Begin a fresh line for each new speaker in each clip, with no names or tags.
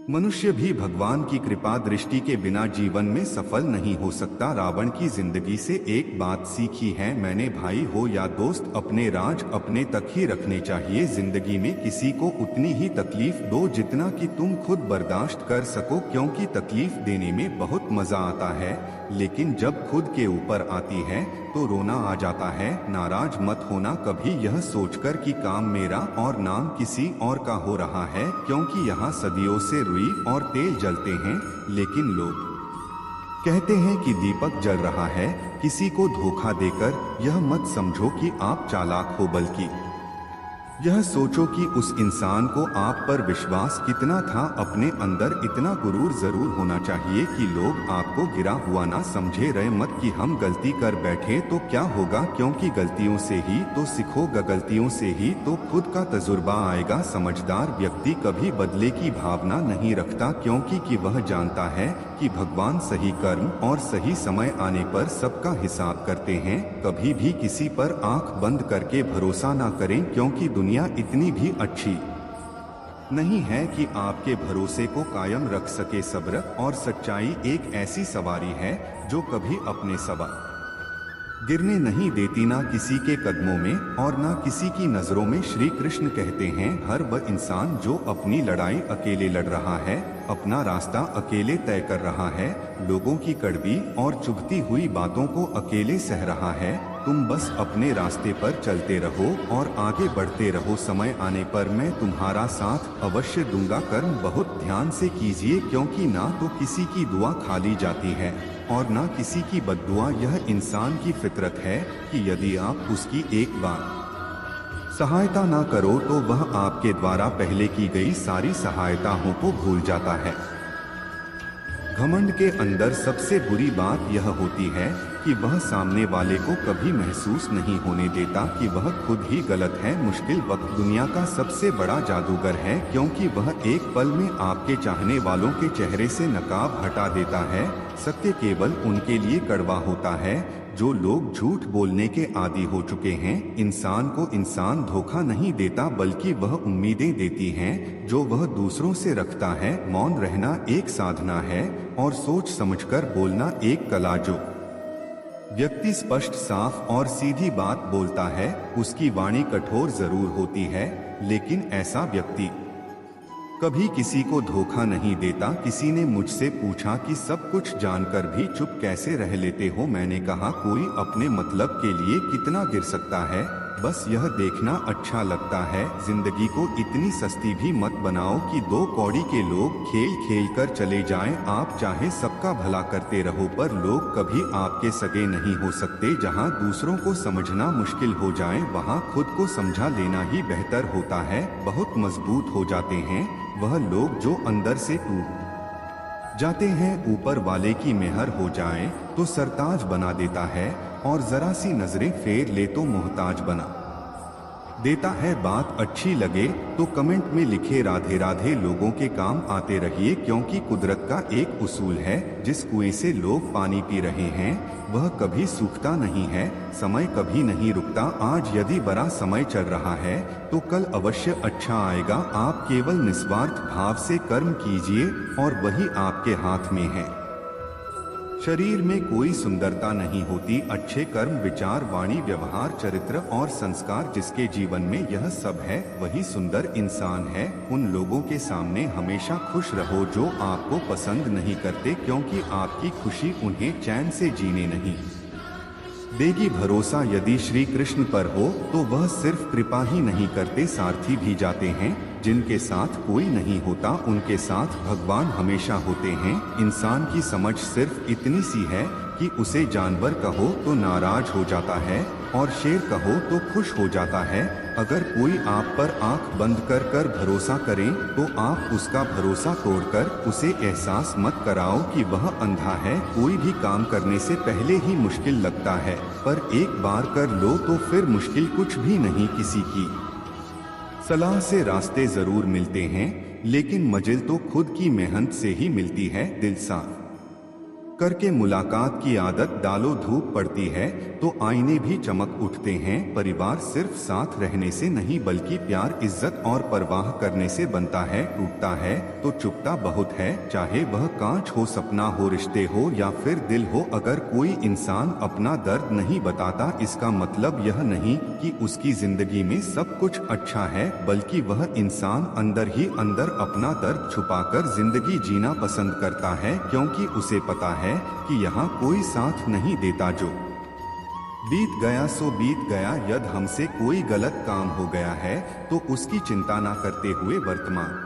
मनुष्य भी भगवान की कृपा दृष्टि के बिना जीवन में सफल नहीं हो सकता। रावण की जिंदगी से एक बात सीखी है मैंने, भाई हो या दोस्त, अपने राज अपने तक ही रखने चाहिए। जिंदगी में किसी को उतनी ही तकलीफ दो जितना कि तुम खुद बर्दाश्त कर सको, क्योंकि तकलीफ देने में बहुत मजा आता है, लेकिन जब खुद के ऊपर आती है तो रोना आ जाता है। नाराज मत होना कभी यह सोचकर कि काम मेरा और नाम किसी और का हो रहा है, क्योंकि यहाँ सदियों से रुई और तेल जलते हैं, लेकिन लोग कहते हैं कि दीपक जल रहा है। किसी को धोखा देकर यह मत समझो कि आप चालाक हो, बल्कि यह सोचो कि उस इंसान को आप पर विश्वास कितना था। अपने अंदर इतना गुरूर जरूर होना चाहिए कि लोग आपको गिरा हुआ ना समझे। रहे मत कि हम गलती कर बैठे तो क्या होगा, क्योंकि गलतियों से ही तो सीखोगे, गलतियों से ही तो खुद का तजुर्बा आएगा। समझदार व्यक्ति कभी बदले की भावना नहीं रखता, क्योंकि वह जानता है कि भगवान सही कर्म और सही समय आने पर सबका हिसाब करते हैं। कभी भी किसी पर आंख बंद करके भरोसा ना करें, क्योंकि दुनिया इतनी भी अच्छी नहीं है कि आपके भरोसे को कायम रख सके। सब्र और सच्चाई एक ऐसी सवारी है जो कभी अपने सवार गिरने नहीं देती, ना किसी के कदमों में और ना किसी की नजरों में। श्री कृष्ण कहते हैं, हर वह इंसान जो अपनी लड़ाई अकेले लड़ रहा है, अपना रास्ता अकेले तय कर रहा है, लोगों की कड़वी और चुभती हुई बातों को अकेले सह रहा है, तुम बस अपने रास्ते पर चलते रहो और आगे बढ़ते रहो। समय आने पर मैं तुम्हारा साथ अवश्य दूंगा। कर्म बहुत ध्यान से कीजिए, क्योंकि ना तो किसी की दुआ खाली जाती है और ना किसी की बद्दुआ। यह इंसान की फितरत है कि यदि आप उसकी एक बार सहायता ना करो तो वह आपके द्वारा पहले की गई सारी सहायताओं को भूल जाता है। घमंड के अंदर सबसे बुरी बात यह होती है कि वह सामने वाले को कभी महसूस नहीं होने देता कि वह खुद ही गलत है। मुश्किल वक्त दुनिया का सबसे बड़ा जादूगर है, क्योंकि वह एक पल में आपके चाहने वालों के चेहरे से नकाब हटा देता है। सत्य केवल उनके लिए कड़वा होता है जो लोग झूठ बोलने के आदी हो चुके हैं। इंसान को इंसान धोखा नहीं देता, बल्कि वह उम्मीदें देती हैं जो वह दूसरों से रखता है। मौन रहना एक साधना है और सोच समझकर बोलना एक कला। जो व्यक्ति स्पष्ट, साफ और सीधी बात बोलता है, उसकी वाणी कठोर जरूर होती है, लेकिन ऐसा व्यक्ति कभी किसी को धोखा नहीं देता। किसी ने मुझसे पूछा कि सब कुछ जानकर भी चुप कैसे रह लेते हो। मैंने कहा, कोई अपने मतलब के लिए कितना गिर सकता है, बस यह देखना अच्छा लगता है। जिंदगी को इतनी सस्ती भी मत बनाओ कि दो कौड़ी के लोग खेल खेल कर चले जाएं। आप चाहे सबका भला करते रहो, पर लोग कभी आपके सगे नहीं हो सकते। जहां दूसरों को समझना मुश्किल हो जाए, वहां खुद को समझा लेना ही बेहतर होता है। बहुत मजबूत हो जाते हैं वह लोग जो अंदर से टूट जाते हैं। ऊपर वाले की मेहर हो जाए तो सरताज बना देता है, और जरा सी नजरें फेर ले तो मोहताज बना देता है। बात अच्छी लगे तो कमेंट में लिखे राधे राधे। लोगों के काम आते रहिए, क्योंकि कुदरत का एक उसूल है, जिस कुएं से लोग पानी पी रहे हैं वह कभी सूखता नहीं है। समय कभी नहीं रुकता। आज यदि बड़ा समय चल रहा है तो कल अवश्य अच्छा आएगा। आप केवल निस्वार्थ भाव से कर्म कीजिए और वही आपके हाथ में है। शरीर में कोई सुंदरता नहीं होती, अच्छे कर्म, विचार, वाणी, व्यवहार, चरित्र और संस्कार, जिसके जीवन में यह सब है वही सुंदर इंसान है। उन लोगों के सामने हमेशा खुश रहो जो आपको पसंद नहीं करते, क्योंकि आपकी खुशी उन्हें चैन से जीने नहीं देगी। भरोसा यदि श्री कृष्ण पर हो तो वह सिर्फ कृपा ही नहीं करते, सारथी भी जाते हैं। जिनके साथ कोई नहीं होता उनके साथ भगवान हमेशा होते हैं। इंसान की समझ सिर्फ इतनी सी है कि उसे जानवर कहो तो नाराज हो जाता है और शेर कहो तो खुश हो जाता है। अगर कोई आप पर आंख बंद कर कर भरोसा करे तो आप उसका भरोसा तोड़कर उसे एहसास मत कराओ कि वह अंधा है। कोई भी काम करने से पहले ही मुश्किल लगता है, पर एक बार कर लो तो फिर मुश्किल कुछ भी नहीं। किसी की सलाह से रास्ते जरूर मिलते हैं, लेकिन मंजिल तो खुद की मेहनत से ही मिलती है। दिल साफ करके मुलाकात की आदत डालो, धूप पड़ती है तो आईने भी चमक उठते हैं। परिवार सिर्फ साथ रहने से नहीं बल्कि प्यार, इज्जत और परवाह करने से बनता है। टूटता है तो चुपता बहुत है, चाहे वह कांच हो, सपना हो, रिश्ते हो या फिर दिल हो। अगर कोई इंसान अपना दर्द नहीं बताता, इसका मतलब यह नहीं कि उसकी जिंदगी में सब कुछ अच्छा है, बल्कि वह इंसान अंदर ही अंदर अपना दर्द छुपाकर जिंदगी जीना पसंद करता है, क्योंकि उसे पता है कि यहाँ कोई साथ नहीं देता। जो बीत गया सो बीत गया, यदि हमसे कोई गलत काम हो गया है तो उसकी चिंता ना करते हुए वर्तमान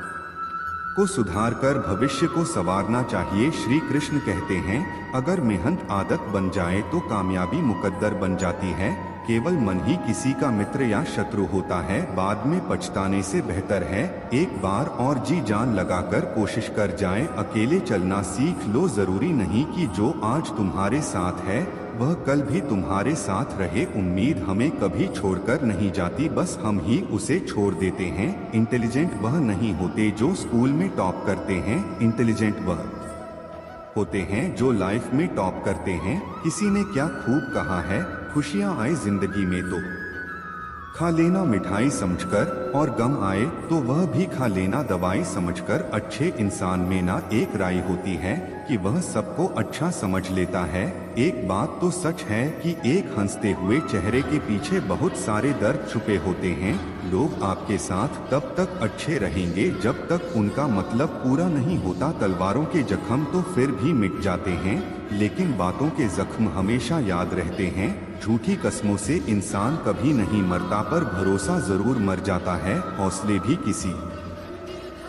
को सुधार कर भविष्य को संवारना चाहिए। श्री कृष्ण कहते हैं, अगर मेहनत आदत बन जाए तो कामयाबी मुकद्दर बन जाती है। केवल मन ही किसी का मित्र या शत्रु होता है, बाद में पछताने से बेहतर है एक बार और जी जान लगाकर कोशिश कर जाएं। अकेले चलना सीख लो, जरूरी नहीं कि जो आज तुम्हारे साथ है वह कल भी तुम्हारे साथ रहे। उम्मीद हमें कभी छोड़कर नहीं जाती, बस हम ही उसे छोड़ देते हैं। इंटेलिजेंट वह नहीं होते जो स्कूल में टॉप करते हैं, इंटेलिजेंट वह होते हैं जो लाइफ में टॉप करते हैं। किसी ने क्या खूब कहा है, खुशियां आए जिंदगी में तो खा लेना मिठाई समझकर, और गम आए तो वह भी खा लेना दवाई समझकर। अच्छे इंसान में ना एक राय होती है कि वह सबको अच्छा समझ लेता है। एक बात तो सच है कि एक हंसते हुए चेहरे के पीछे बहुत सारे दर्द छुपे होते हैं। लोग आपके साथ तब तक अच्छे रहेंगे जब तक उनका मतलब पूरा नहीं होता। तलवारों के जख्म तो फिर भी मिट जाते हैं, लेकिन बातों के जख्म हमेशा याद रहते हैं। झूठी कस्मों से इंसान कभी नहीं मरता, पर भरोसा जरूर मर जाता है। हौसले भी किसी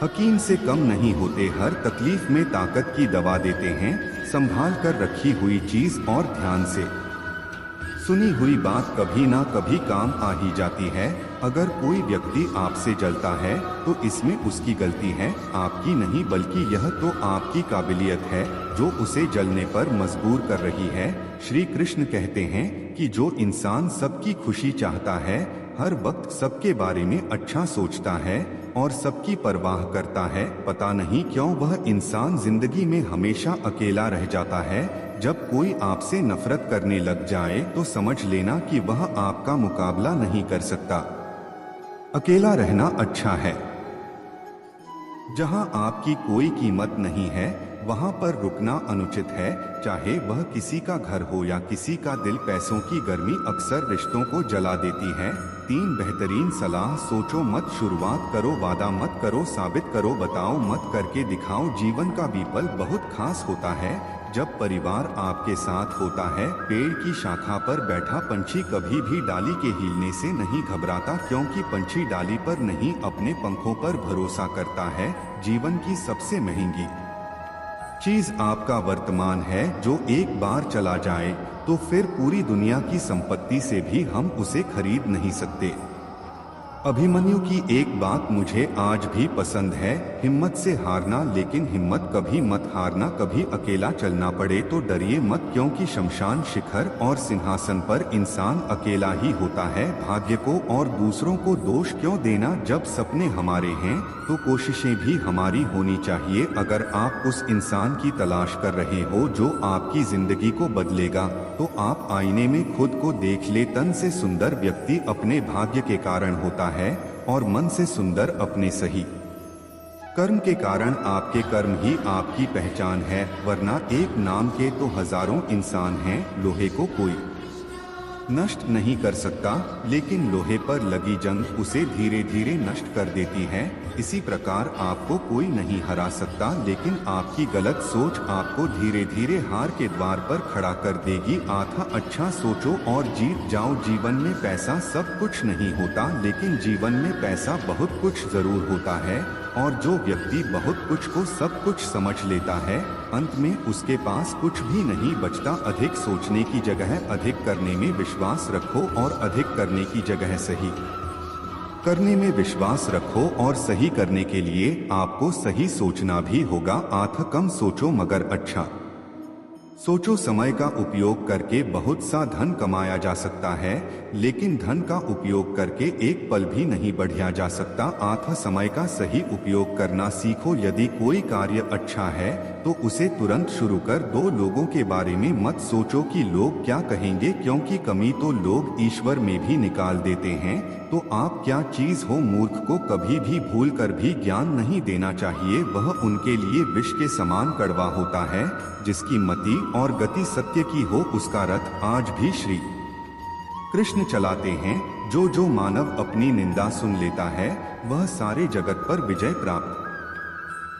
हकीम से कम नहीं होते, हर तकलीफ में ताकत की दवा देते हैं। संभाल कर रखी हुई चीज और ध्यान से सुनी हुई बात कभी ना कभी काम आ ही जाती है। अगर कोई व्यक्ति आपसे जलता है तो इसमें उसकी गलती है, आपकी नहीं, बल्कि यह तो आपकी काबिलियत है जो उसे जलने पर मजबूर कर रही है। श्री कृष्ण कहते हैं कि जो इंसान सबकी खुशी चाहता है, हर वक्त सबके बारे में अच्छा सोचता है और सबकी परवाह करता है, पता नहीं क्यों वह इंसान जिंदगी में हमेशा अकेला रह जाता है। जब कोई आपसे नफरत करने लग जाए तो समझ लेना कि वह आपका मुकाबला नहीं कर सकता। अकेला रहना अच्छा है। जहां आपकी कोई कीमत नहीं है वहां पर रुकना अनुचित है, चाहे वह किसी का घर हो या किसी का दिल। पैसों की गर्मी अक्सर रिश्तों को जला देती है। 3 बेहतरीन सलाह, सोचो मत, शुरुआत करो, वादा मत करो, साबित करो, बताओ मत, करके दिखाओ। जीवन का भी पल बहुत खास होता है जब परिवार आपके साथ होता है। पेड़ की शाखा पर बैठा पंछी कभी भी डाली के हिलने से नहीं घबराता, क्योंकि पंछी डाली पर नहीं अपने पंखों पर भरोसा करता है। जीवन की सबसे महंगी चीज आपका वर्तमान है, जो एक बार चला जाए तो फिर पूरी दुनिया की संपत्ति से भी हम उसे खरीद नहीं सकते। अभिमन्यु की एक बात मुझे आज भी पसंद है, हिम्मत से हारना, लेकिन हिम्मत कभी मत हारना। कभी अकेला चलना पड़े तो डरिए मत, क्योंकि शमशान, शिखर और सिंहासन पर इंसान अकेला ही होता है। भाग्य को और दूसरों को दोष क्यों देना, जब सपने हमारे हैं तो कोशिशें भी हमारी होनी चाहिए। अगर आप उस इंसान की तलाश कर रहे हो जो आपकी जिंदगी को बदलेगा, तो आप आईने में खुद को देख ले। तन से सुंदर व्यक्ति अपने भाग्य के कारण होता है और मन से सुंदर अपने सही कर्म के कारण। आपके कर्म ही आपकी पहचान है, वरना एक नाम के तो हजारों इंसान हैं। लोहे को कोई नष्ट नहीं कर सकता, लेकिन लोहे पर लगी जंग उसे धीरे धीरे नष्ट कर देती है। इसी प्रकार आपको कोई नहीं हरा सकता, लेकिन आपकी गलत सोच आपको धीरे धीरे हार के द्वार पर खड़ा कर देगी। आथा अच्छा सोचो और जीत जाओ। जीवन में पैसा सब कुछ नहीं होता, लेकिन जीवन में पैसा बहुत कुछ जरूर होता है। और जो व्यक्ति बहुत कुछ को सब कुछ समझ लेता है, अंत में उसके पास कुछ भी नहीं बचता। अधिक सोचने की जगह अधिक करने में विश्वास रखो, और अधिक करने की जगह सही करने में विश्वास रखो। और सही करने के लिए आपको सही सोचना भी होगा। आथा कम सोचो मगर अच्छा सोचो, समय का उपयोग करके बहुत सा धन कमाया जा सकता है, लेकिन धन का उपयोग करके एक पल भी नहीं बढ़ाया जा सकता। समय का सही उपयोग करना सीखो। यदि कोई कार्य अच्छा है तो उसे तुरंत शुरू कर दो। लोगों के बारे में मत सोचो कि लोग क्या कहेंगे, क्योंकि कमी तो लोग ईश्वर में भी निकाल देते हैं। तो आप क्या चीज हो? मूर्ख को कभी भी भूल कर भी ज्ञान नहीं देना चाहिए, वह उनके लिए विष के समान कड़वा होता है। जिसकी मति और गति सत्य की हो, उसका रथ आज भी श्री कृष्ण चलाते हैं। जो मानव अपनी निंदा सुन लेता है, वह सारे जगत पर विजय प्राप्त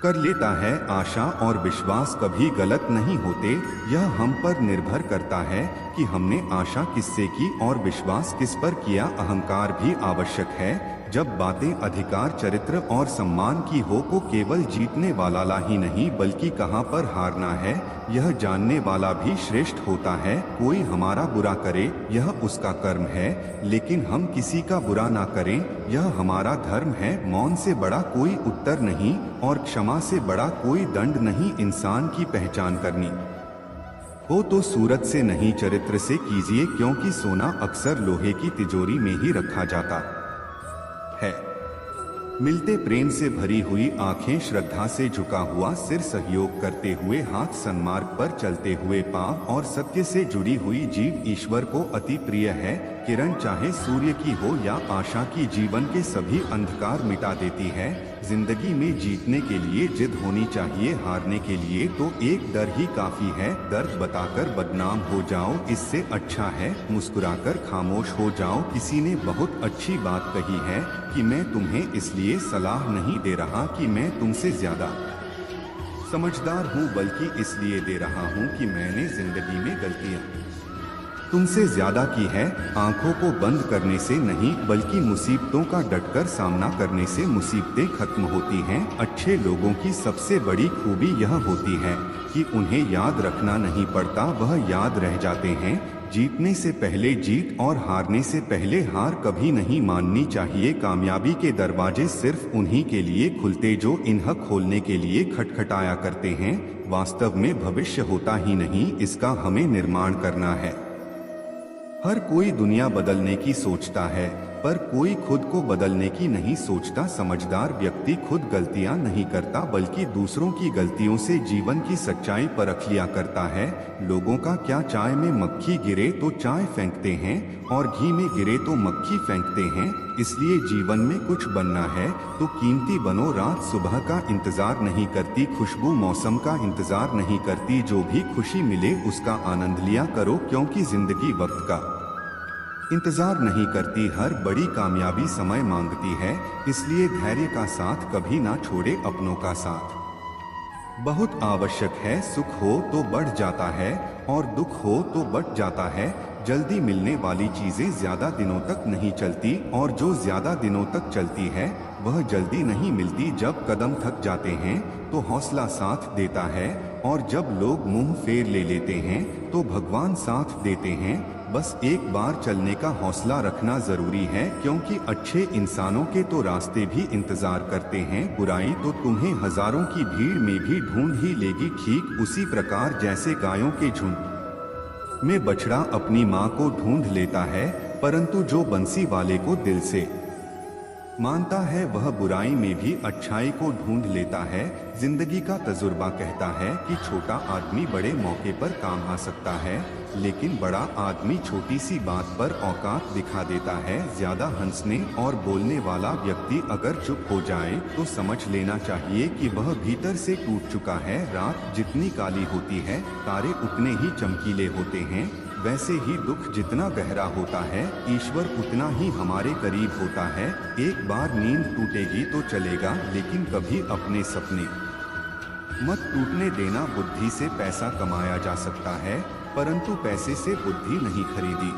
कर लेता है। आशा और विश्वास कभी गलत नहीं होते। यह हम पर निर्भर करता है कि हमने आशा किससे की और विश्वास किस पर किया। अहंकार भी आवश्यक है। जब बातें अधिकार, चरित्र और सम्मान की हो तो केवल जीतने वाला ही नहीं बल्कि कहां पर हारना है, यह जानने वाला भी श्रेष्ठ होता है। कोई हमारा बुरा करे, यह उसका कर्म है, लेकिन हम किसी का बुरा ना करें, यह हमारा धर्म है। मौन से बड़ा कोई उत्तर नहीं और क्षमा से बड़ा कोई दंड नहीं। इंसान की पहचान करनी हो तो सूरत से नहीं, चरित्र से कीजिए, क्योंकि सोना अक्सर लोहे की तिजोरी में ही रखा जाता है। मिलते प्रेम से भरी हुई आंखें, श्रद्धा से झुका हुआ सिर, सहयोग करते हुए हाथ, सन्मार्ग पर चलते हुए पांव और सत्य से जुड़ी हुई जीव ईश्वर को अति प्रिय है। किरण चाहे सूर्य की हो या आशा की, जीवन के सभी अंधकार मिटा देती है। जिंदगी में जीतने के लिए जिद होनी चाहिए, हारने के लिए तो एक डर ही काफी है। दर्द बताकर बदनाम हो जाओ, इससे अच्छा है मुस्कुराकर खामोश हो जाओ। किसी ने बहुत अच्छी बात कही है कि मैं तुम्हें इसलिए सलाह नहीं दे रहा कि मैं तुमसे ज्यादा समझदार हूँ, बल्कि इसलिए दे रहा हूँ कि मैंने जिंदगी में गलतियाँ तुमसे ज्यादा की है। आंखों को बंद करने से नहीं बल्कि मुसीबतों का डटकर सामना करने से मुसीबतें खत्म होती हैं। अच्छे लोगों की सबसे बड़ी खूबी यह होती है कि उन्हें याद रखना नहीं पड़ता, वह याद रह जाते हैं। जीतने से पहले जीत और हारने से पहले हार कभी नहीं माननी चाहिए। कामयाबी के दरवाजे सिर्फ उन्हीं के लिए खुलते जो इन्हें खोलने के लिए खटखटाया करते हैं। वास्तव में भविष्य होता ही नहीं, इसका हमें निर्माण करना है। हर कोई दुनिया बदलने की सोचता है, पर कोई खुद को बदलने की नहीं सोचता। समझदार व्यक्ति खुद गलतियां नहीं करता बल्कि दूसरों की गलतियों से जीवन की सच्चाई परख लिया करता है। लोगों का क्या, चाय में मक्खी गिरे तो चाय फेंकते हैं और घी में गिरे तो मक्खी फेंकते हैं। इसलिए जीवन में कुछ बनना है तो कीमती बनो। रात सुबह का इंतजार नहीं करती, खुशबू मौसम का इंतजार नहीं करती। जो भी खुशी मिले उसका आनंद लिया करो, क्योंकि जिंदगी वक्त का इंतजार नहीं करती। हर बड़ी कामयाबी समय मांगती है, इसलिए धैर्य का साथ कभी ना छोड़े, अपनों का साथ बहुत आवश्यक है। सुख हो तो बढ़ जाता है और दुख हो तो बढ़ जाता है। जल्दी मिलने वाली चीजें ज्यादा दिनों तक नहीं चलती और जो ज्यादा दिनों तक चलती है वह जल्दी नहीं मिलती। जब कदम थक जाते हैं तो हौसला साथ देता है और जब लोग मुंह फेर ले लेते हैं तो भगवान साथ देते हैं। बस एक बार चलने का हौसला रखना जरूरी है, क्योंकि अच्छे इंसानों के तो रास्ते भी इंतजार करते हैं। बुराई तो तुम्हें हजारों की भीड़ में भी ढूंढ ही लेगी, ठीक उसी प्रकार जैसे गायों के झुंड में बछड़ा अपनी माँ को ढूंढ लेता है, परंतु जो बंसी वाले को दिल से मानता है वह बुराई में भी अच्छाई को ढूंढ लेता है। जिंदगी का तजुर्बा कहता है कि छोटा आदमी बड़े मौके पर काम आ सकता है, लेकिन बड़ा आदमी छोटी सी बात पर औकात दिखा देता है। ज्यादा हंसने और बोलने वाला व्यक्ति अगर चुप हो जाए तो समझ लेना चाहिए कि वह भीतर से टूट चुका है। रात जितनी काली होती है, तारे उतने ही चमकीले होते हैं। वैसे ही दुख जितना गहरा होता है, ईश्वर उतना ही हमारे करीब होता है। एक बार नींद टूटेगी तो चलेगा, लेकिन कभी अपने सपने मत टूटने देना। बुद्धि से पैसा कमाया जा सकता है, परंतु पैसे से बुद्धि नहीं खरीदी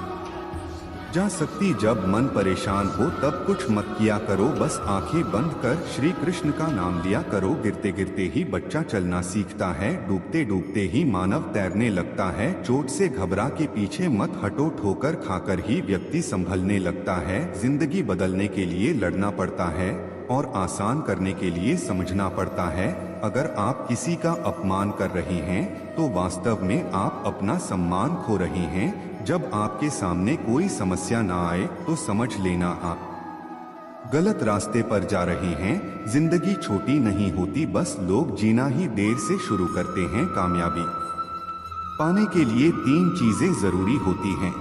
जा सकती। जब मन परेशान हो तब कुछ मत किया करो, बस आंखें बंद कर श्री कृष्ण का नाम लिया करो। गिरते गिरते ही बच्चा चलना सीखता है, डूबते डूबते ही मानव तैरने लगता है। चोट से घबरा के पीछे मत हटो, ठोकर खाकर ही व्यक्ति संभलने लगता है। जिंदगी बदलने के लिए लड़ना पड़ता है और आसान करने के लिए समझना पड़ता है। अगर आप किसी का अपमान कर रहे हैं तो वास्तव में आप अपना सम्मान खो रहे हैं। जब आपके सामने कोई समस्या ना आए तो समझ लेना आप गलत रास्ते पर जा रहे हैं। जिंदगी छोटी नहीं होती, बस लोग जीना ही देर से शुरू करते हैं। कामयाबी पाने के लिए 3 चीजें जरूरी होती हैं: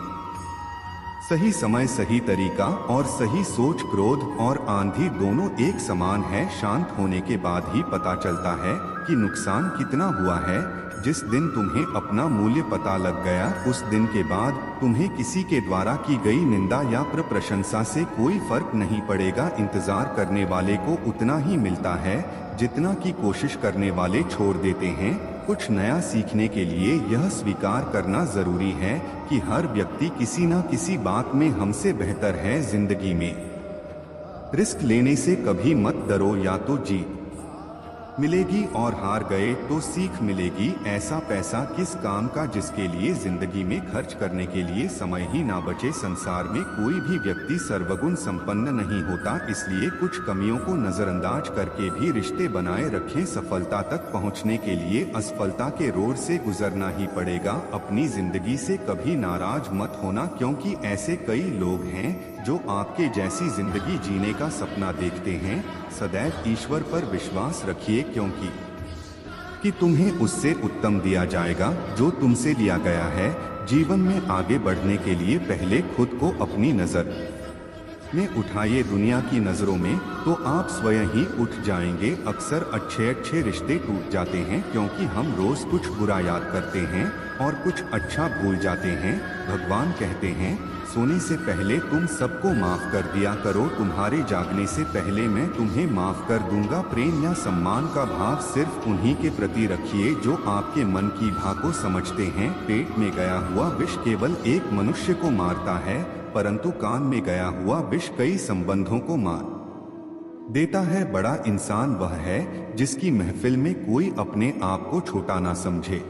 सही समय, सही तरीका और सही सोच। क्रोध और आंधी दोनों एक समान है। शांत होने के बाद ही पता चलता है कि नुकसान कितना हुआ है। जिस दिन तुम्हें अपना मूल्य पता लग गया, उस दिन के बाद तुम्हें किसी के द्वारा की गई निंदा या प्रशंसा से कोई फर्क नहीं पड़ेगा। इंतजार करने वाले को उतना ही मिलता है जितना कि कोशिश करने वाले छोड़ देते हैं। कुछ नया सीखने के लिए यह स्वीकार करना जरूरी है कि हर व्यक्ति किसी न किसी बात में हमसे बेहतर है। जिंदगी में रिस्क लेने से कभी मत डरो, या तो जीत मिलेगी और हार गए तो सीख मिलेगी। ऐसा पैसा किस काम का जिसके लिए जिंदगी में खर्च करने के लिए समय ही ना बचे। संसार में कोई भी व्यक्ति सर्वगुण संपन्न नहीं होता, इसलिए कुछ कमियों को नजरअंदाज करके भी रिश्ते बनाए रखें। सफलता तक पहुंचने के लिए असफलता के रोड से गुजरना ही पड़ेगा। अपनी जिंदगी से कभी नाराज मत होना, क्योंकि ऐसे कई लोग हैं जो आपके जैसी जिंदगी जीने का सपना देखते हैं। सदैव ईश्वर पर विश्वास रखिए, क्योंकि तुम्हें उससे उत्तम दिया जाएगा जो तुमसे लिया गया है। जीवन में आगे बढ़ने के लिए पहले खुद को अपनी नजर में उठाइए। दुनिया की नजरों में तो आप स्वयं ही उठ जाएंगे। अक्सर अच्छे रिश्ते टूट जाते हैं क्योंकि हम रोज कुछ बुरा याद करते हैं और कुछ अच्छा भूल जाते हैं। भगवान कहते हैं, सोने से पहले तुम सबको माफ कर दिया करो, तुम्हारे जागने से पहले मैं तुम्हें माफ कर दूंगा। प्रेम या सम्मान का भाव सिर्फ उन्हीं के प्रति रखिए जो आपके मन की भाव को समझते हैं। पेट में गया हुआ विष केवल एक मनुष्य को मारता है, परंतु कान में गया हुआ विष कई संबंधों को मार देता है। बड़ा इंसान वह है जिसकी महफिल में कोई अपने आप को छोटा ना समझे।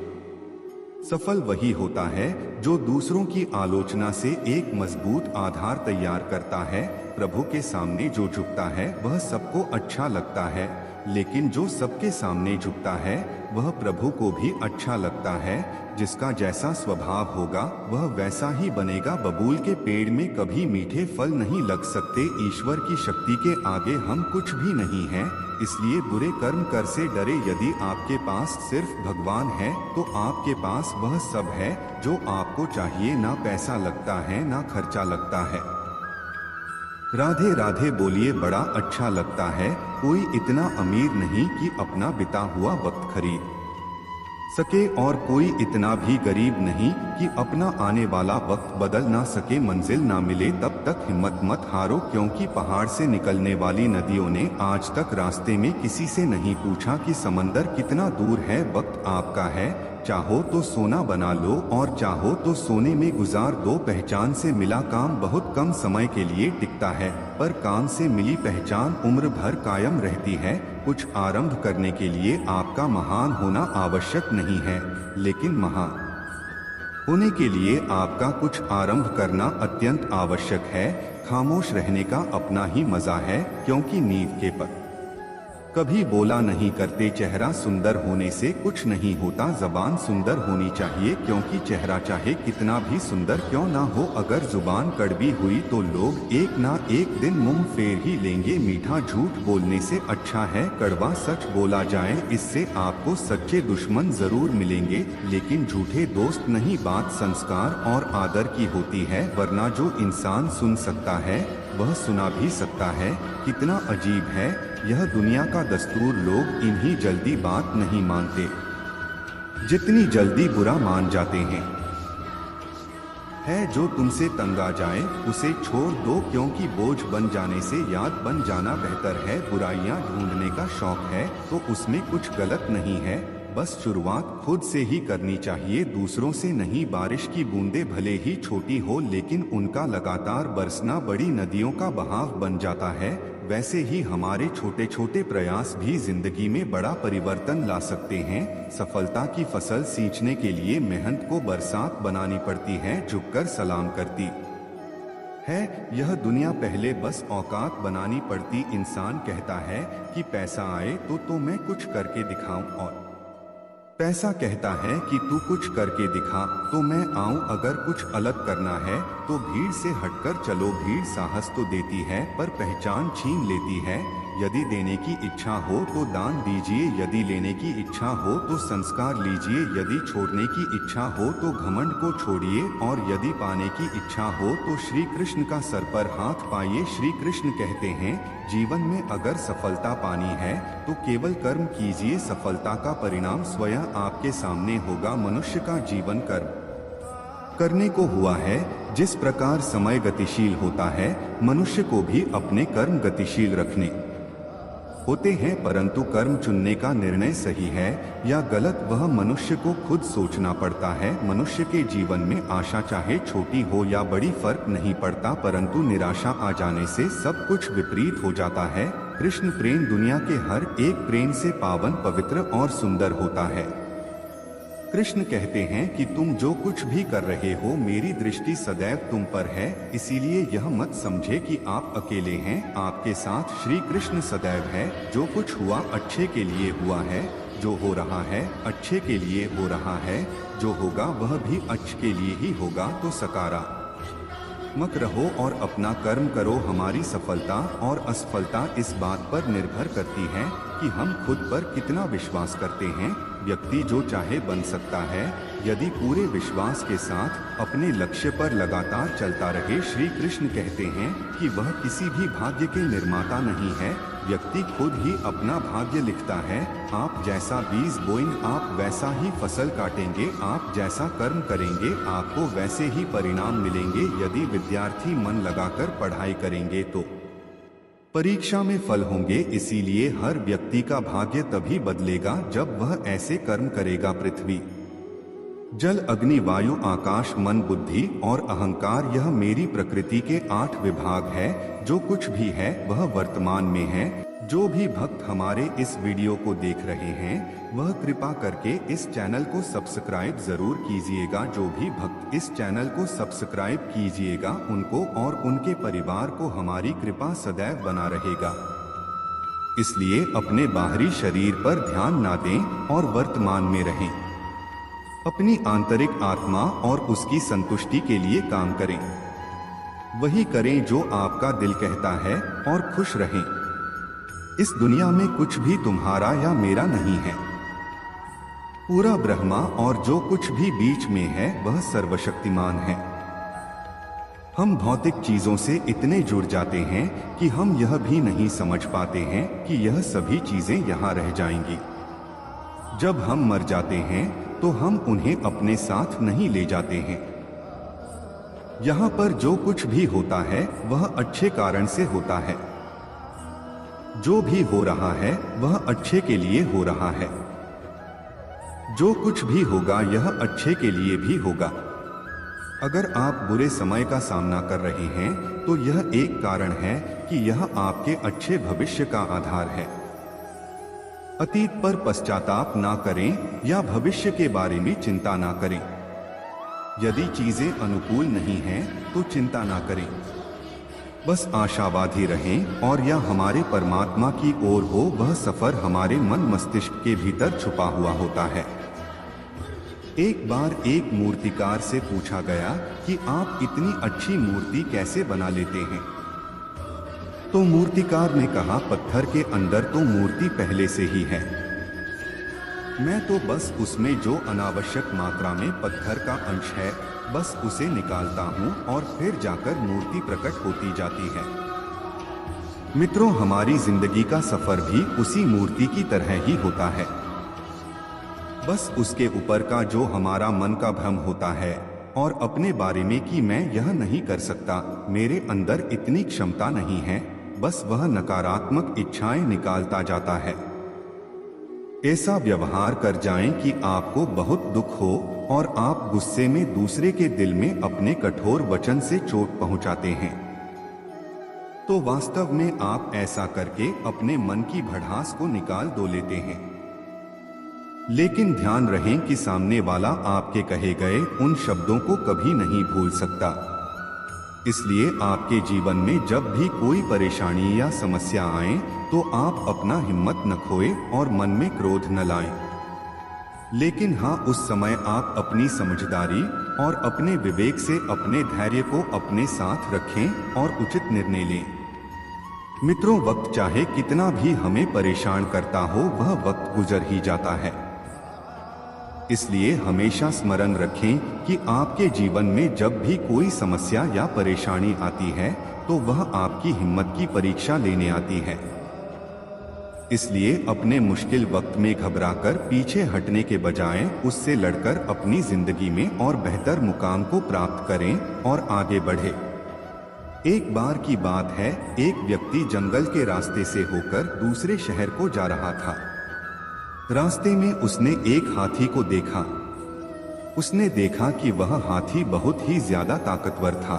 सफल वही होता है जो दूसरों की आलोचना से एक मजबूत आधार तैयार करता है। प्रभु के सामने जो झुकता है वह सबको अच्छा लगता है, लेकिन जो सबके सामने झुकता है वह प्रभु को भी अच्छा लगता है। जिसका जैसा स्वभाव होगा वह वैसा ही बनेगा। बबूल के पेड़ में कभी मीठे फल नहीं लग सकते। ईश्वर की शक्ति के आगे हम कुछ भी नहीं हैं, इसलिए बुरे कर्म कर से डरे। यदि आपके पास सिर्फ भगवान है तो आपके पास वह सब है जो आपको चाहिए। ना पैसा लगता है, ना खर्चा लगता है। राधे राधे बोलिए, बड़ा अच्छा लगता है। कोई इतना अमीर नहीं कि अपना बिता हुआ वक्त खरीद सके, और कोई इतना भी गरीब नहीं कि अपना आने वाला वक्त बदल ना सके। मंजिल ना मिले तब तक हिम्मत मत हारो, क्योंकि पहाड़ से निकलने वाली नदियों ने आज तक रास्ते में किसी से नहीं पूछा कि समंदर कितना दूर है। वक्त आपका है, चाहो तो सोना बना लो और चाहो तो सोने में गुजार दो। पहचान से मिला काम बहुत कम समय के लिए टिकता है, पर काम से मिली पहचान उम्र भर कायम रहती है। कुछ आरंभ करने के लिए आपका महान होना आवश्यक नहीं है, लेकिन महान होने के लिए आपका कुछ आरंभ करना अत्यंत आवश्यक है। खामोश रहने का अपना ही मजा है, क्योंकि नींव के पर कभी बोला नहीं करते। चेहरा सुंदर होने से कुछ नहीं होता, जबान सुंदर होनी चाहिए, क्योंकि चेहरा चाहे कितना भी सुंदर क्यों ना हो, अगर जुबान कड़वी हुई तो लोग एक ना एक दिन मुंह फेर ही लेंगे। मीठा झूठ बोलने से अच्छा है कड़वा सच बोला जाए, इससे आपको सच्चे दुश्मन जरूर मिलेंगे, लेकिन झूठे दोस्त नहीं। बात संस्कार और आदर की होती है, वरना जो इंसान सुन सकता है वह सुना भी सकता है। कितना अजीब है यह दुनिया का दस्तूर, लोग इन्हीं जल्दी बात नहीं मानते जितनी जल्दी बुरा मान जाते हैं। है जो तुमसे तंग आ जाए उसे छोड़ दो, क्योंकि बोझ बन जाने से याद बन जाना बेहतर है। बुराइयां ढूंढने का शौक है तो उसमें कुछ गलत नहीं है, बस शुरुआत खुद से ही करनी चाहिए, दूसरों से नहीं। बारिश की बूंदें भले ही छोटी हो, लेकिन उनका लगातार बरसना बड़ी नदियों का बहाव बन जाता है। वैसे ही हमारे छोटे छोटे प्रयास भी जिंदगी में बड़ा परिवर्तन ला सकते हैं। सफलता की फसल सींचने के लिए मेहनत को बरसात बनानी पड़ती है। झुककर सलाम करती है। यह दुनिया पहले बस औकात बनानी पड़ती। इंसान कहता है कि पैसा आए तो मैं कुछ करके दिखाऊं, और पैसा कहता है कि तू कुछ करके दिखा तो मैं आऊं। अगर कुछ अलग करना है तो भीड़ से हटकर चलो। भीड़ साहस तो देती है पर पहचान छीन लेती है। यदि देने की इच्छा हो तो दान दीजिए, यदि लेने की इच्छा हो तो संस्कार लीजिए, यदि छोड़ने की इच्छा हो तो घमंड को छोड़िए, और यदि पाने की इच्छा हो तो श्री कृष्ण का सर पर हाथ पाइए। श्री कृष्ण कहते हैं, जीवन में अगर सफलता पानी है तो केवल कर्म कीजिए। सफलता का परिणाम स्वयं आपके सामने होगा। मनुष्य का जीवन कर्म करने को हुआ है। जिस प्रकार समय गतिशील होता है, मनुष्य को भी अपने कर्म गतिशील रखने होते हैं, परंतु कर्म चुनने का निर्णय सही है या गलत वह मनुष्य को खुद सोचना पड़ता है। मनुष्य के जीवन में आशा चाहे छोटी हो या बड़ी फर्क नहीं पड़ता, परंतु निराशा आ जाने से सब कुछ विपरीत हो जाता है। कृष्ण प्रेम दुनिया के हर एक प्रेम से पावन, पवित्र और सुंदर होता है। कृष्ण कहते हैं कि तुम जो कुछ भी कर रहे हो, मेरी दृष्टि सदैव तुम पर है, इसीलिए यह मत समझे कि आप अकेले हैं। आपके साथ श्री कृष्ण सदैव है। जो कुछ हुआ अच्छे के लिए हुआ है, जो हो रहा है अच्छे के लिए हो रहा है, जो होगा वह भी अच्छे के लिए ही होगा। तो सकारात्मक रहो और अपना कर्म करो। हमारी सफलता और असफलता इस बात पर निर्भर करती है कि हम खुद पर कितना विश्वास करते हैं। व्यक्ति जो चाहे बन सकता है, यदि पूरे विश्वास के साथ अपने लक्ष्य पर लगातार चलता रहे। श्री कृष्ण कहते हैं कि वह किसी भी भाग्य के निर्माता नहीं है, व्यक्ति खुद ही अपना भाग्य लिखता है। आप जैसा बीज बोएंगे आप वैसा ही फसल काटेंगे, आप जैसा कर्म करेंगे आपको वैसे ही परिणाम मिलेंगे। यदि विद्यार्थी मन लगाकर पढ़ाई करेंगे तो परीक्षा में फल होंगे। इसीलिए हर व्यक्ति का भाग्य तभी बदलेगा जब वह ऐसे कर्म करेगा। पृथ्वी, जल, अग्नि, वायु, आकाश, मन, बुद्धि और अहंकार, यह मेरी प्रकृति के 8 विभाग है। जो कुछ भी है वह वर्तमान में है। जो भी भक्त हमारे इस वीडियो को देख रहे हैं, वह कृपा करके इस चैनल को सब्सक्राइब जरूर कीजिएगा। जो भी भक्त इस चैनल को सब्सक्राइब कीजिएगा, उनको और उनके परिवार को हमारी कृपा सदैव बना रहेगा। इसलिए अपने बाहरी शरीर पर ध्यान ना दें और वर्तमान में रहें। अपनी आंतरिक आत्मा और उसकी संतुष्टि के लिए काम करें। वही करें जो आपका दिल कहता है और खुश रहें। इस दुनिया में कुछ भी तुम्हारा या मेरा नहीं है। पूरा ब्रह्मा और जो कुछ भी बीच में है वह सर्वशक्तिमान है। हम भौतिक चीजों से इतने जुड़ जाते हैं कि हम यह भी नहीं समझ पाते हैं कि यह सभी चीजें यहाँ रह जाएंगी। जब हम मर जाते हैं तो हम उन्हें अपने साथ नहीं ले जाते हैं। यहाँ पर जो कुछ भी होता है वह अच्छे कारण से होता है। जो भी हो रहा है वह अच्छे के लिए हो रहा है। जो कुछ भी होगा यह अच्छे के लिए भी होगा। अगर आप बुरे समय का सामना कर रहे हैं तो यह एक कारण है कि यह आपके अच्छे भविष्य का आधार है। अतीत पर पश्चाताप ना करें या भविष्य के बारे में चिंता ना करें। यदि चीजें अनुकूल नहीं हैं तो चिंता ना करें। बस आशावादी रहें और यह हमारे परमात्मा की ओर हो। वह सफर हमारे मन मस्तिष्क के भीतर छुपा हुआ होता है। एक बार एक मूर्तिकार से पूछा गया कि आप इतनी अच्छी मूर्ति कैसे बना लेते हैं? तो मूर्तिकार ने कहा, पत्थर के अंदर तो मूर्ति पहले से ही है, मैं तो बस उसमें जो अनावश्यक मात्रा में पत्थर का अंश है बस उसे निकालता हूँ और फिर जाकर मूर्ति प्रकट होती जाती है। मित्रों, हमारी जिंदगी का सफर भी उसी मूर्ति की तरह ही होता है। बस उसके ऊपर का जो हमारा मन का भ्रम होता है और अपने बारे में कि मैं यह नहीं कर सकता, मेरे अंदर इतनी क्षमता नहीं है, बस वह नकारात्मक इच्छाएं निकालता जाता है। ऐसा व्यवहार कर जाएं कि आपको बहुत दुख हो और आप गुस्से में दूसरे के दिल में अपने कठोर वचन से चोट पहुंचाते हैं। तो वास्तव में आप ऐसा करके अपने मन की भड़ास को निकाल दो लेते हैं। लेकिन ध्यान रहे कि सामने वाला आपके कहे गए उन शब्दों को कभी नहीं भूल सकता। इसलिए आपके जीवन में जब भी कोई परेशानी या समस्या आए तो आप अपना हिम्मत न खोए और मन में क्रोध न लाएं। लेकिन हाँ, उस समय आप अपनी समझदारी और अपने विवेक से अपने धैर्य को अपने साथ रखें और उचित निर्णय लें। मित्रों, वक्त चाहे कितना भी हमें परेशान करता हो, वह वक्त गुजर ही जाता है। इसलिए हमेशा स्मरण रखें कि आपके जीवन में जब भी कोई समस्या या परेशानी आती है तो वह आपकी हिम्मत की परीक्षा लेने आती है। इसलिए अपने मुश्किल वक्त में घबराकर पीछे हटने के बजाय उससे लड़कर अपनी जिंदगी में और बेहतर मुकाम को प्राप्त करें और आगे बढ़े। एक बार की बात है, एक व्यक्ति जंगल के रास्ते से होकर दूसरे शहर को जा रहा था। रास्ते में उसने एक हाथी को देखा। उसने देखा कि वह हाथी बहुत ही ज्यादा ताकतवर था,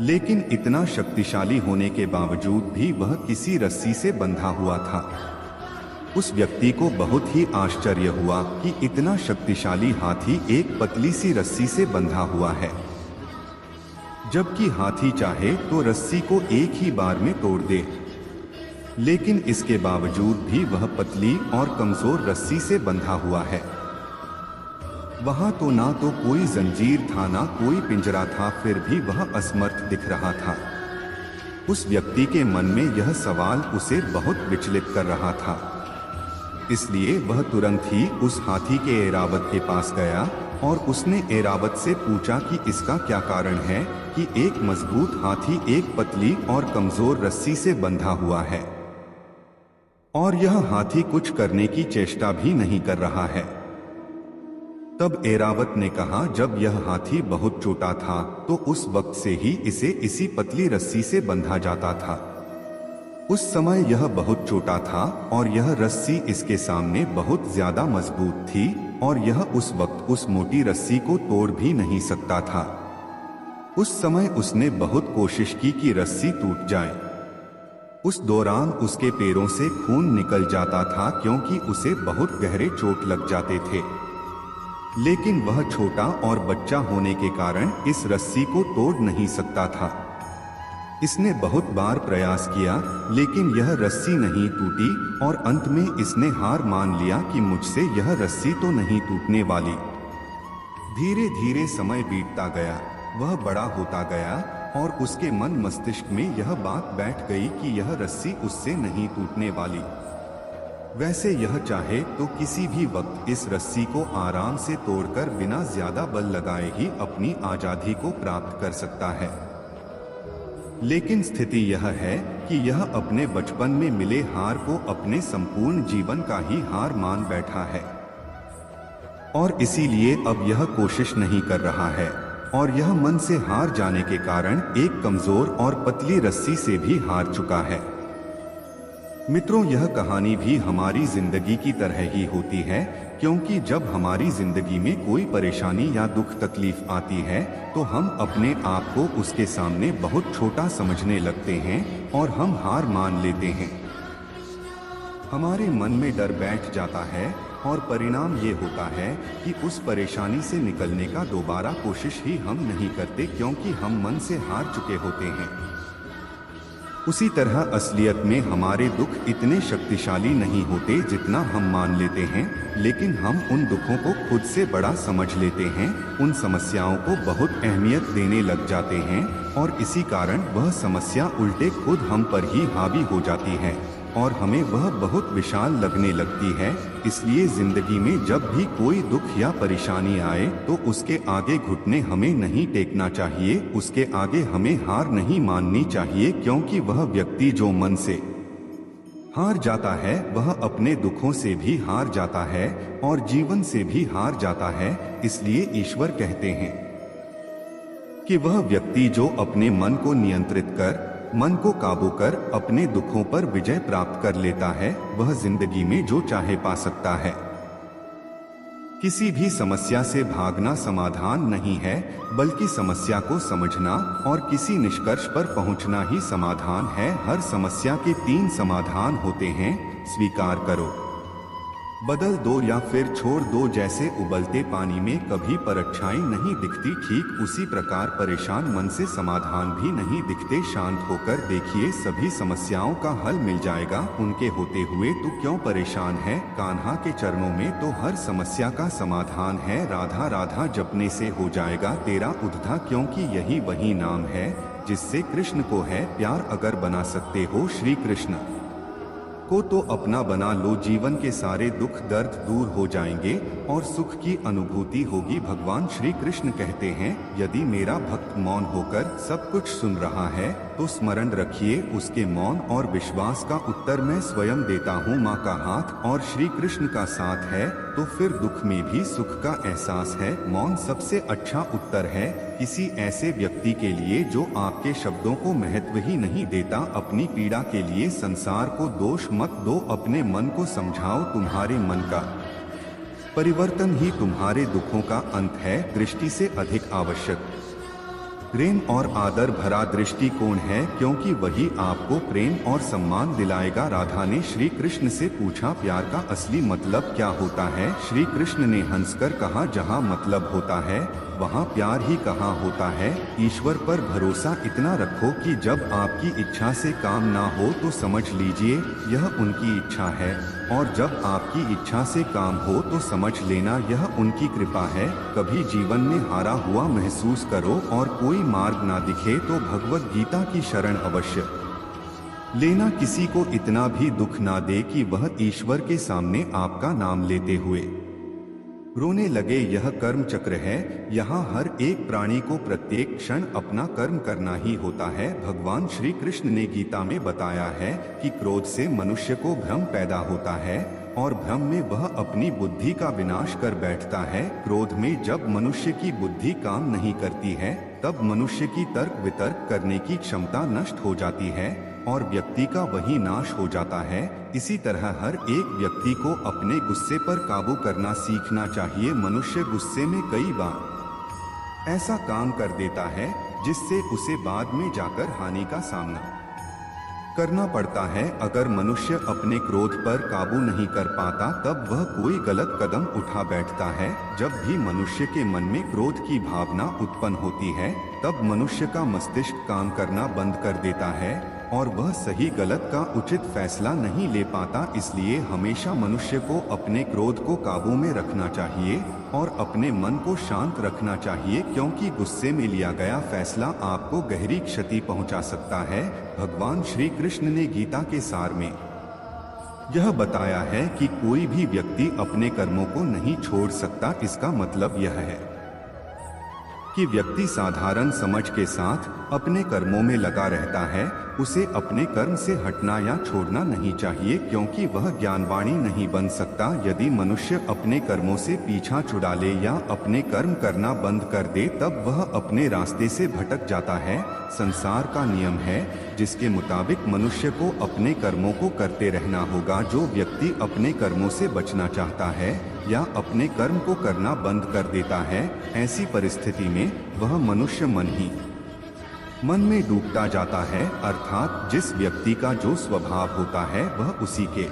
लेकिन इतना शक्तिशाली होने के बावजूद भी वह किसी रस्सी से बंधा हुआ था। उस व्यक्ति को बहुत ही आश्चर्य हुआ कि इतना शक्तिशाली हाथी एक पतली सी रस्सी से बंधा हुआ है, जबकि हाथी चाहे तो रस्सी को एक ही बार में तोड़ दे। लेकिन इसके बावजूद भी वह पतली और कमजोर रस्सी से बंधा हुआ है। वहां तो ना तो कोई जंजीर था, ना कोई पिंजरा था, फिर भी वह असमर्थ दिख रहा था। उस व्यक्ति के मन में यह सवाल उसे बहुत विचलित कर रहा था। इसलिए वह तुरंत ही उस हाथी के एरावत के पास गया और उसने एरावत से पूछा कि इसका क्या कारण है कि एक मजबूत हाथी एक पतली और कमजोर रस्सी से बंधा हुआ है और यह हाथी कुछ करने की चेष्टा भी नहीं कर रहा है। तब एरावत ने कहा, जब यह हाथी बहुत छोटा था तो उस वक्त से ही इसे इसी पतली रस्सी से बंधा जाता था। उस समय यह बहुत छोटा था और यह रस्सी इसके सामने बहुत ज्यादा मजबूत थी और यह उस वक्त उस मोटी रस्सी को तोड़ भी नहीं सकता था। उस समय उसने बहुत कोशिश की कि रस्सी टूट जाए। उस दौरान उसके पैरों से खून निकल जाता था क्योंकि उसे बहुत गहरे चोट लग जाते थे। लेकिन वह छोटा और बच्चा होने के कारण इस रस्सी को तोड़ नहीं सकता था। इसने बहुत बार प्रयास किया, लेकिन यह रस्सी नहीं टूटी और अंत में इसने हार मान लिया कि मुझसे यह रस्सी तो नहीं टूटने वाली। धीरे धीरे समय बीतता गया, वह बड़ा होता गया और उसके मन मस्तिष्क में यह बात बैठ गई कि यह रस्सी उससे नहीं टूटने वाली। वैसे यह चाहे तो किसी भी वक्त इस रस्सी को आराम से तोड़कर बिना ज्यादा बल लगाए ही अपनी आजादी को प्राप्त कर सकता है। लेकिन स्थिति यह है कि यह अपने बचपन में मिले हार को अपने संपूर्ण जीवन का ही हार मान बैठा है और इसीलिए अब यह कोशिश नहीं कर रहा है और यह मन से हार जाने के कारण एक कमजोर और पतली रस्सी से भी हार चुका है। मित्रों, यह कहानी भी हमारी जिंदगी की तरह ही होती है, क्योंकि जब हमारी जिंदगी में कोई परेशानी या दुख तकलीफ आती है तो हम अपने आप को उसके सामने बहुत छोटा समझने लगते हैं और हम हार मान लेते हैं। हमारे मन में डर बैठ जाता है और परिणाम ये होता है कि उस परेशानी से निकलने का दोबारा कोशिश ही हम नहीं करते, क्योंकि हम मन से हार चुके होते हैं। उसी तरह असलियत में हमारे दुख इतने शक्तिशाली नहीं होते जितना हम मान लेते हैं, लेकिन हम उन दुखों को खुद से बड़ा समझ लेते हैं, उन समस्याओं को बहुत अहमियत देने लग जाते हैं और इसी कारण वह समस्या उल्टे खुद हम पर ही हावी हो जाती है और हमें वह बहुत विशाल लगने लगती है। इसलिए जिंदगी में जब भी कोई दुख या परेशानी आए तो उसके आगे घुटने हमें नहीं टेकना चाहिए, उसके आगे हमें हार नहीं माननी चाहिए, क्योंकि वह व्यक्ति जो मन से हार जाता है वह अपने दुखों से भी हार जाता है और जीवन से भी हार जाता है। इसलिए ईश्वर कहते हैं कि वह व्यक्ति जो अपने मन को नियंत्रित कर, मन को काबू कर अपने दुखों पर विजय प्राप्त कर लेता है, वह जिंदगी में जो चाहे पा सकता है। किसी भी समस्या से भागना समाधान नहीं है, बल्कि समस्या को समझना और किसी निष्कर्ष पर पहुंचना ही समाधान है। हर समस्या के 3 समाधान होते हैं, स्वीकार करो, बदल दो या फिर छोड़ दो। जैसे उबलते पानी में कभी परछाई नहीं दिखती, ठीक उसी प्रकार परेशान मन से समाधान भी नहीं दिखते। शांत होकर देखिए, सभी समस्याओं का हल मिल जाएगा। उनके होते हुए तू क्यों परेशान है? कान्हा के चरणों में तो हर समस्या का समाधान है। राधा राधा जपने से हो जाएगा तेरा उद्धार, क्योंकि यही वही नाम है जिससे कृष्ण को है प्यार। अगर बना सकते हो श्री कृष्ण को तो अपना बना लो, जीवन के सारे दुख दर्द दूर हो जाएंगे और सुख की अनुभूति होगी। भगवान श्री कृष्ण कहते हैं, यदि मेरा भक्त मौन होकर सब कुछ सुन रहा है तो स्मरण रखिए, उसके मौन और विश्वास का उत्तर मैं स्वयं देता हूँ। माँ का हाथ और श्री कृष्ण का साथ है तो फिर दुख में भी सुख का एहसास है। मौन सबसे अच्छा उत्तर है किसी ऐसे व्यक्ति के लिए जो आपके शब्दों को महत्व ही नहीं देता। अपनी पीड़ा के लिए संसार को दोष मत दो, अपने मन को समझाओ। तुम्हारे मन का परिवर्तन ही तुम्हारे दुखों का अंत है। दृष्टि से अधिक आवश्यक प्रेम और आदर भरा दृष्टिकोण है, क्योंकि वही आपको प्रेम और सम्मान दिलाएगा। राधा ने श्री कृष्ण से पूछा, प्यार का असली मतलब क्या होता है? श्री कृष्ण ने हंसकर कहा, जहाँ मतलब होता है वहाँ प्यार ही कहाँ होता है। ईश्वर पर भरोसा इतना रखो कि जब आपकी इच्छा से काम ना हो तो समझ लीजिए यह उनकी इच्छा है, और जब आपकी इच्छा से काम हो तो समझ लेना यह उनकी कृपा है। कभी जीवन में हारा हुआ महसूस करो और कोई मार्ग ना दिखे तो भगवत गीता की शरण अवश्य लेना। किसी को इतना भी दुख ना दे कि वह ईश्वर के सामने आपका नाम लेते हुए रोने लगे। यह कर्म चक्र है। यहाँ हर एक प्राणी को प्रत्येक क्षण अपना कर्म करना ही होता है। भगवान श्री कृष्ण ने गीता में बताया है कि क्रोध से मनुष्य को भ्रम पैदा होता है और भ्रम में वह अपनी बुद्धि का विनाश कर बैठता है। क्रोध में जब मनुष्य की बुद्धि काम नहीं करती है तब मनुष्य की तर्क वितर्क करने की क्षमता नष्ट हो जाती है और व्यक्ति का वही नाश हो जाता है। इसी तरह हर एक व्यक्ति को अपने गुस्से पर काबू करना सीखना चाहिए। मनुष्य गुस्से में कई बार ऐसा काम कर देता है जिससे उसे बाद में जाकर हानि का सामना करना पड़ता है। अगर मनुष्य अपने क्रोध पर काबू नहीं कर पाता तब वह कोई गलत कदम उठा बैठता है। जब भी मनुष्य के मन में क्रोध की भावना उत्पन्न होती है तब मनुष्य का मस्तिष्क काम करना बंद कर देता है और वह सही गलत का उचित फैसला नहीं ले पाता। इसलिए हमेशा मनुष्य को अपने क्रोध को काबू में रखना चाहिए और अपने मन को शांत रखना चाहिए, क्योंकि गुस्से में लिया गया फैसला आपको गहरी क्षति पहुंचा सकता है। भगवान श्री कृष्ण ने गीता के सार में यह बताया है कि कोई भी व्यक्ति अपने कर्मों को नहीं छोड़ सकता। इसका मतलब यह है कि व्यक्ति साधारण समझ के साथ अपने कर्मों में लगा रहता है। उसे अपने कर्म से हटना या छोड़ना नहीं चाहिए, क्योंकि वह ज्ञानवाणी नहीं बन सकता। यदि मनुष्य अपने कर्मों से पीछा छुड़ा ले या अपने कर्म करना बंद कर दे तब वह अपने रास्ते से भटक जाता है। संसार का नियम है जिसके मुताबिक मनुष्य को अपने कर्मों को करते रहना होगा। जो व्यक्ति अपने कर्मों से बचना चाहता है या अपने कर्म को करना बंद कर देता है, ऐसी परिस्थिति में वह मनुष्य मन में डूबता जाता है। अर्थात जिस व्यक्ति का जो स्वभाव होता है वह उसी के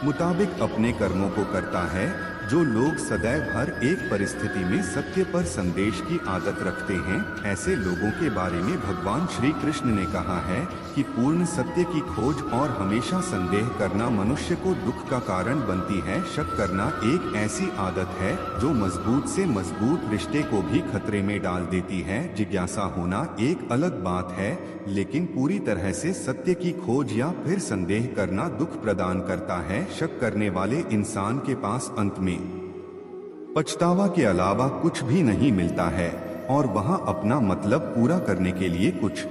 मुताबिक अपने कर्मों को करता है। जो लोग सदैव हर एक परिस्थिति में सत्य पर संदेश की आदत रखते हैं, ऐसे लोगों के बारे में भगवान श्री कृष्ण ने कहा है कि पूर्ण सत्य की खोज और हमेशा संदेह करना मनुष्य को दुख का कारण बनती है। शक करना एक ऐसी आदत है जो मजबूत से मजबूत रिश्ते को भी खतरे में डाल देती है। जिज्ञासा होना एक अलग बात है, लेकिन पूरी तरह से सत्य की खोज या फिर संदेह करना दुख प्रदान करता है। शक करने वाले इंसान के पास अंत में पछतावा के अलावा कुछ भी नहीं मिलता है और वहां अपना मतलब पूरा करने के लिए कुछ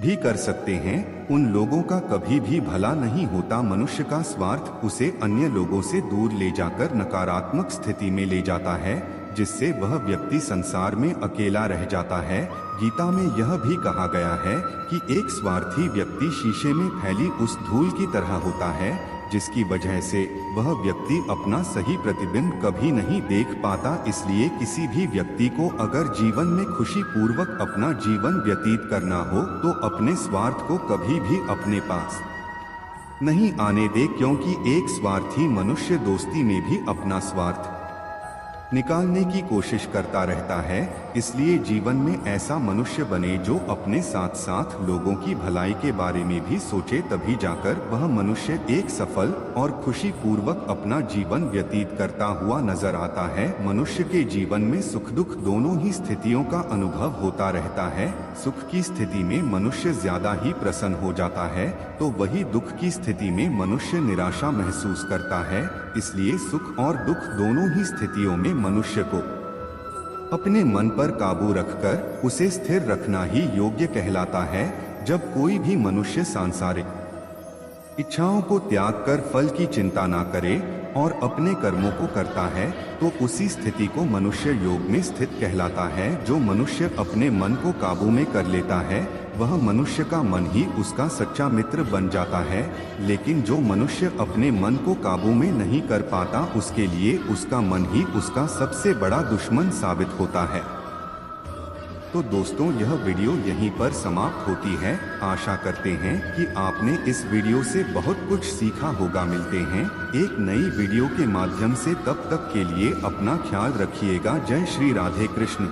भी कर सकते हैं। उन लोगों का कभी भी भला नहीं होता। मनुष्य का स्वार्थ उसे अन्य लोगों से दूर ले जाकर नकारात्मक स्थिति में ले जाता है, जिससे वह व्यक्ति संसार में अकेला रह जाता है। गीता में यह भी कहा गया है कि एक स्वार्थी व्यक्ति शीशे में फैली उस धूल की तरह होता है, जिसकी वजह से वह व्यक्ति अपना सही प्रतिबिंब कभी नहीं देख पाता। इसलिए किसी भी व्यक्ति को अगर जीवन में खुशी पूर्वक अपना जीवन व्यतीत करना हो तो अपने स्वार्थ को कभी भी अपने पास नहीं आने दे, क्योंकि एक स्वार्थी मनुष्य दोस्ती में भी अपना स्वार्थ निकालने की कोशिश करता रहता है। इसलिए जीवन में ऐसा मनुष्य बने जो अपने साथ साथ लोगों की भलाई के बारे में भी सोचे, तभी जाकर वह मनुष्य एक सफल और खुशी पूर्वक अपना जीवन व्यतीत करता हुआ नजर आता है। मनुष्य के जीवन में सुख दुख दोनों ही स्थितियों का अनुभव होता रहता है। सुख की स्थिति में मनुष्य ज्यादा ही प्रसन्न हो जाता है, तो वही दुख की स्थिति में मनुष्य निराशा महसूस करता है। इसलिए सुख और दुख दोनों ही स्थितियों में मनुष्य को अपने मन पर काबू रखकर उसे स्थिर रखना ही योग्य कहलाता है। जब कोई भी मनुष्य सांसारिक इच्छाओं को त्याग कर फल की चिंता ना करे और अपने कर्मों को करता है, तो उसी स्थिति को मनुष्य योग में स्थित कहलाता है। जो मनुष्य अपने मन को काबू में कर लेता है, वह मनुष्य का मन ही उसका सच्चा मित्र बन जाता है। लेकिन जो मनुष्य अपने मन को काबू में नहीं कर पाता, उसके लिए उसका मन ही उसका सबसे बड़ा दुश्मन साबित होता है। तो दोस्तों, यह वीडियो यहीं पर समाप्त होती है। आशा करते हैं कि आपने इस वीडियो से बहुत कुछ सीखा होगा। मिलते हैं एक नई वीडियो के माध्यम से, तब तक के लिए अपना ख्याल रखिएगा। जय श्री राधे कृष्ण।